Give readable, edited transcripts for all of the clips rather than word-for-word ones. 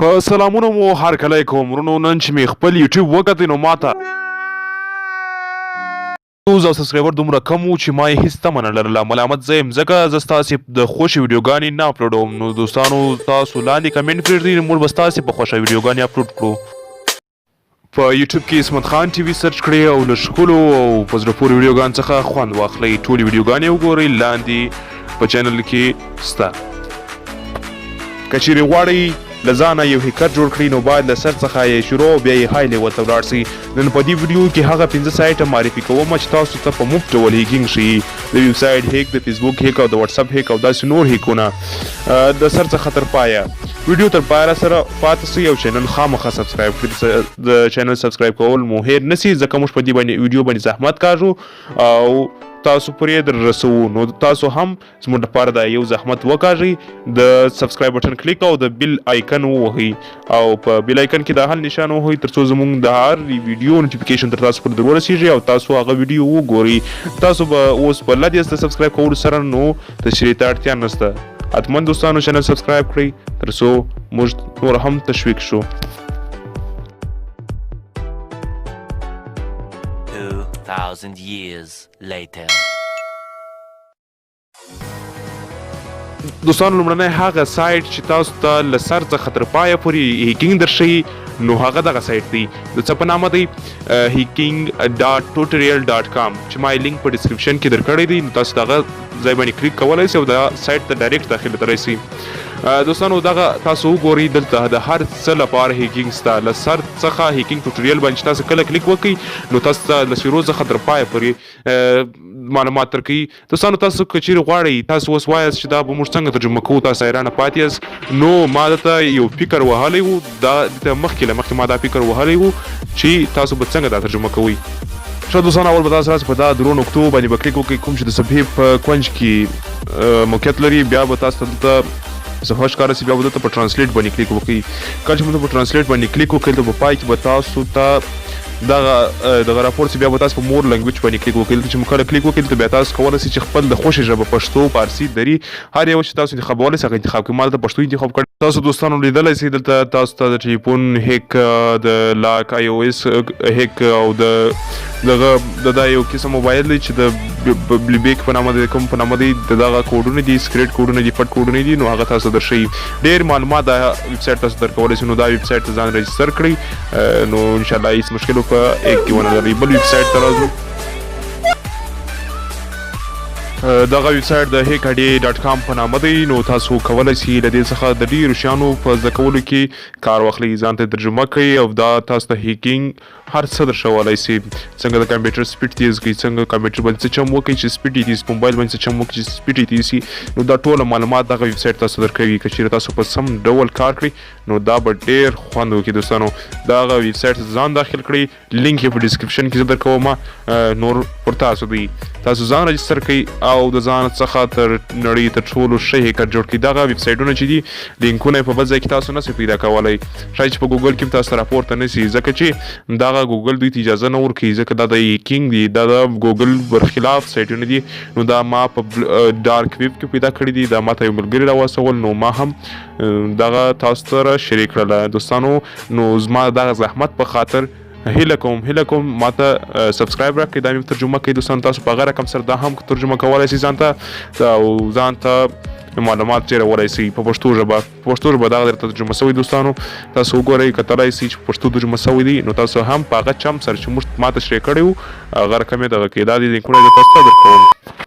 په سلامونو مو هر کله کوم ورونو نن چې مې خپل یوټیوب وکتئ نو ماته او سبسکرایبر دومره کم و چې ما یې هېڅ تمه نه لرله ملامت زه یم ځکه زه ستاسې د خوښې ویډیوګانې نه اپلوډوم نو دوستانو تاسو لاندې کمنټ پرېږدئ موږ به ستاسې په خوښه ویډیوګانې اپلوډ کړو په یوټیوب کې اسمت خان ټي وي سرچ کړئ او له ښکلو او په زړه پورې ویډیوګانو څخه خوند واخلئ ټولې ویډیوګانې وګورئ لاندې په چینل کې شته که چیرې غواړئ له ځانه یو هیکر جوړ کړئ نو باید له سر څخه یې شروع بیا یې های لیول ته ولاړ سئ نن په دې ویډیو کې هغه 15 سایټه معرفي کوم چې تاسو ته په مفت ډول هیکینګ شي د ویبسايټ هیک د فیسبوک هیک او د واټسف هیک او داسې نور هیکونه د سر څخه تر پایه ویډیو تر پایه سره پاتې سئ او چینل خامخا سبسکرايب کړئ د چینل سبسکرايب کول مو هیر نسی ځکه موږ په دې باندې ویډیو باندې زحمت کاږو او تاسو پرې در رسو نو تاسو هم زموږ لپاره دا یو زحمت وکاږئ د سبسکرايب بټن کلیک او د بیل آیکن ووهئ او په بیل آیکن کې د هل نشان ووهئ ترڅو زموږ د هر ویډیو نوټیفیکیشن تر تاسو پورې در ورسیږي او تاسو هغه ویډیو وګورئ تاسو به اوس بلد یاست د سبسکرايب کولو سره نو تشریح ته اړتیا نشته حتما دوستانو چینل سبسکرايب کړئ ترڅو موږ نور هم تشویق شو 2000 years later. دوستانو لومړنی هغه سایټ چې تاسو ته له سر څخه تر پایه پورې هیکینګ درښیي نو هغه دغه سایټ دی د څه په نامه دی hacking.tutorial.com چې ما یې لینک په ډسکرپشن کې درکړی دی نو تاسو دغه ځای باندې کلیک کولی سئ او د سایټ ته ډایرکټ داخله ته راشئ دوستانو دغه تاسو وګورئ دلته د هر څه لپاره هیکینګ شته له سر څخه هیکینګ ټوټوریل باندې تاسو کله کلیک وکړئ نو تاسو ته له شروع څخه تر پایه پورې معلومات درکوي دوستانو تاسو که چیرې غواړئ تاسو اوس وایاست چې دا به موږ څنګه ترجمه کوو تاسو حیرانه پاتې یاست نو ما درته یو فکر وهلی و دا دلته مخکې ما دا فکر وهلی و چې تاسو به څنګه دا ترجمه کوئ ښه دوستانو اول به تاسو راسئ په دا درو نقطو باندې به کلیک وکړئ کوم چې د صفحې په کونج کې موقعیت لري بیا به تاسو ته دلته صفحه ښکاره سي بیا به دلته په ټرانسلیټ باندې کلیک وکړئ کله چې موږ په ټرانسلیټ باندې کلیک وکړئ دلته په پای کې به تاسو ته دغه راپور چې بیا به تاسو په مور لنګویج باندې کلیک وکړئ دلته چې موږ کله کلیک وکړئ دلته بیا تاسو کولی سئ چې خپل د خوښې ژبه پښتو فارسي دري هر یو چې تاسو انتخابولی سئ هغه انتخاب کړئ ما دلته پښتو انتخاب کړی تاسو دوستانو لیدلی سئ دلته تاسو ته د ټلیفون هیک د لاک آی او اس هیک او دغه دا یو قسم موبایل دی چې د بلیبیک په نامه دی کوم په نامه دی دغه کوډونه دي سکرېټ کوډونه دي پټ کوډونه دي نو هغه تاسو درښیي ډېر معلومات دا ویبسایټ تاسو درکولی سئ نو دا ویبسایټ ته ځان رجسټر کړئ نو انشاءالله هېڅ مشکل په ایک کې ونه لرئ بل ویبسایټ ته راځو دغه ویبسایټ د hacking.com په نامه دی نو تاسو کولی سئ له دې څخه د ډېرو شیانو په زده کولو کې کار واخلئ ځان ته ترجمه کړئ او دا تاسو ته هیکینګ هر څه درښولی سي څنګه د کمپیوټر سپیډ تیز کړئ څنګه کمپیوټر باندې څه چم وکړئ چې سپیډ یې تیز په موبایل باندې څه چم وکړئ چې سپیډ یې تیز سي نو دا ټوله معلومات دغه ویبسایټ تاسو درکوي که چیرې تاسو په سم ډول کار کړئ نو دا به ډېر خوند وکړي دوستانو دغه ویبسایټ ته ځان داخل کړئ لینک یې په ډسکرپشن کې زه درکوم نور پر تاسو دی تاسو ځان رجسټر کړئ او د ځان څخه تر نړۍ تر ټولو ښه هیکر جوړ کړئ دغه ویبسایټونه چې دي لینکونه یې په بل ځای کې تاسو نسئ پیدا کولی ښایي چې په ګوګل کې هم تاسو راپورته نه سي ځکه چې دغه ګوګل دوی ته اجازه نه ورکوي ځکه دا د هیکینګ دي دا د ګوګل برخلاف سایټونه دي نو دا ما په ډارک ویب کې پیدا کړي دي دا ما ته یو ملګري راواستول نو ما هم دغه تاسو سره شریک کړله دوستانو نو زما دغه زحمت په خاطر هیله کوم ماته سبسکرايب راکړئ دا مې ترجمه کوي دوستانو تاسو په هغه رقم سره دا هم ترجمه کولی سئ ځان ته او ځان ته معلومات تېرولی سئ په پښتو ژبه دغه درته ترجمه سوی دوستانو تاسو وګورئ کتلی سئ چې په پښتو ترجمه سوی دی نو تاسو هم په هغه چم سره چې موږ ما تشریح کړی وو هغه رقم یې دغه کړئ دا دي لینکونه زه تاسو ته درکوم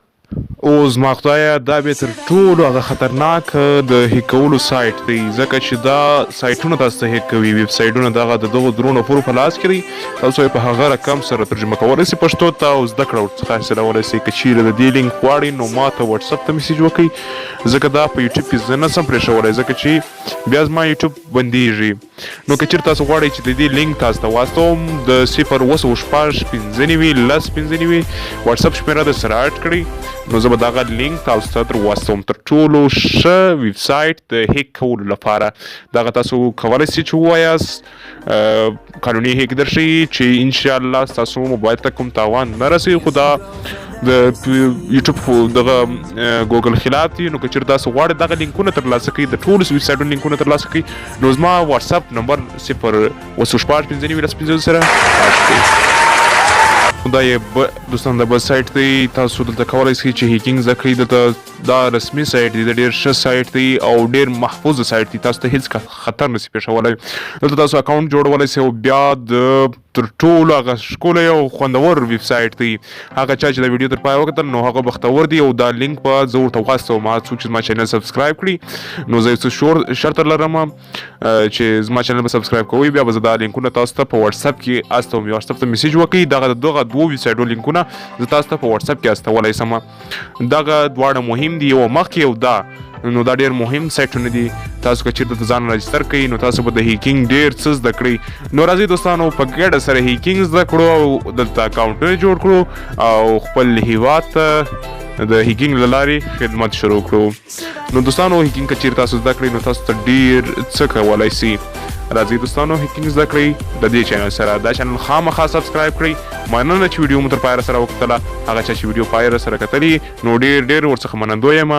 او زما خدایه دا به تر ټولو هغه خطرناک د هیک کولو سایټ دی ځکه چې دا سایټونه تاسو ته هیک کوي ویبسایټونه دغه د دغو درو نفرو په لاس کې دي تاسو یې په هغه رقم سره ترجمه کولی سئ پښتو ته او زده کړه ورڅخه حاصلولی سئ که چیرې د دې لینک غواړئ نو ما ته واټسپ ته میسیج وکړئ ځکه دا په یوټیوب کې زه نه سم پرېښولی ځکه چې بیا زما یوټیوب بندیږي نو که چیرې تاسو غواړئ چې د دې لینک تاسو ته واستوم د 0 لس 15 واټسپ شمېره درسره اډ کړئ نو زه به دغه لینک تاسو ته در واستوم تر ټولو ښه ویبسایټ د هیک کولو لپاره دغه تاسو کولی سئ چې ووایاست قانوني هیک درشي چې انشاءالله ستاسو موبایل ته کوم تاوان نه رسوي خو دا د یوټیوب دغه ګوګل خلاف دي. نو که چېرته تاسو غواړئ دغه لینکونه ترلاسه کړئ، د ټولو ویبسایټونو لینکونه ترلاسه کړئ، نو زما واټساپ نمبر 0 سره دا یې دوستان د بل سایټ دی. تاسو دلته کولی شئ چې هیکینګ زده کړئ. دلته دا رسمي سایټ دی، د ډېر ښه سایټ دی او ډېر محفوظ سایټ دی. تاسو ته هیڅ خطر نشي پیښولی. دلته تاسو اکاونټ جوړولی شئ او بیا د تر ټولو هغه ښکلی او خوندور ویبسایټ دی. هغه چا چې دا ویډیو تر پایه وکتل نو هغه بختور دی او دا لینک به زه ورته واستوم. هغه څوک چې زما چینل سبسکرايب کړي نو زه یو څه شرط لرم چې زما چینل به سبسکرايب کوئ، بیا به زه دا لینکونه تاسو ته په واتسپ کې استوم. واتسپ ته میسیج وکړئ، دغه دوه ویبسایټو لینکونه زه تاسو ته په واتسپ کې استولی شم. دغه دواړه مهم دي، یو مخکې او دا. نو دا ډېر مهم سایټونه دي. تاسو که چېرته ځان راجستر کړئ نو تاسو به د هیکینګ ډېر څه زده کړئ. نو راځئ دوستانو په ګډه سره هیکینګ زده کړو او دلته اکاونټونه جوړ کړو او خپل هیواد ته د هیکینګ له لارې خدمت شروع کړو. نو دوستانو هیکینګ که چېرته تاسو زده کړئ نو تاسو ته ډېر څه کولی شي. راځئ دوستانو هیکینګ زده کړئ د دې چینل سره. دا چینل خامخا سبسکرايب کړئ. مننه چې ویډیو مو تر پایه راسره وکتله. هغه چا چې ویډیو پایه راسره کتلي نو ډېر ورڅخه منندوی یم.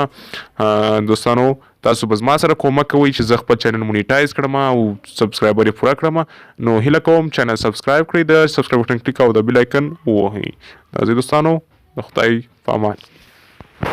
دوستانو تاسو به زما سره کومک کوئ چې زه خپل چینل مونیټایز کړم او سبسکرایبر یې پوره کړم. نو هیله کوم چینل سبسکرایب کړئ، د سبسکرایب بټن کلیک او د بیل آیکن ووهئ. راځئ دوستانو د خدای په امان.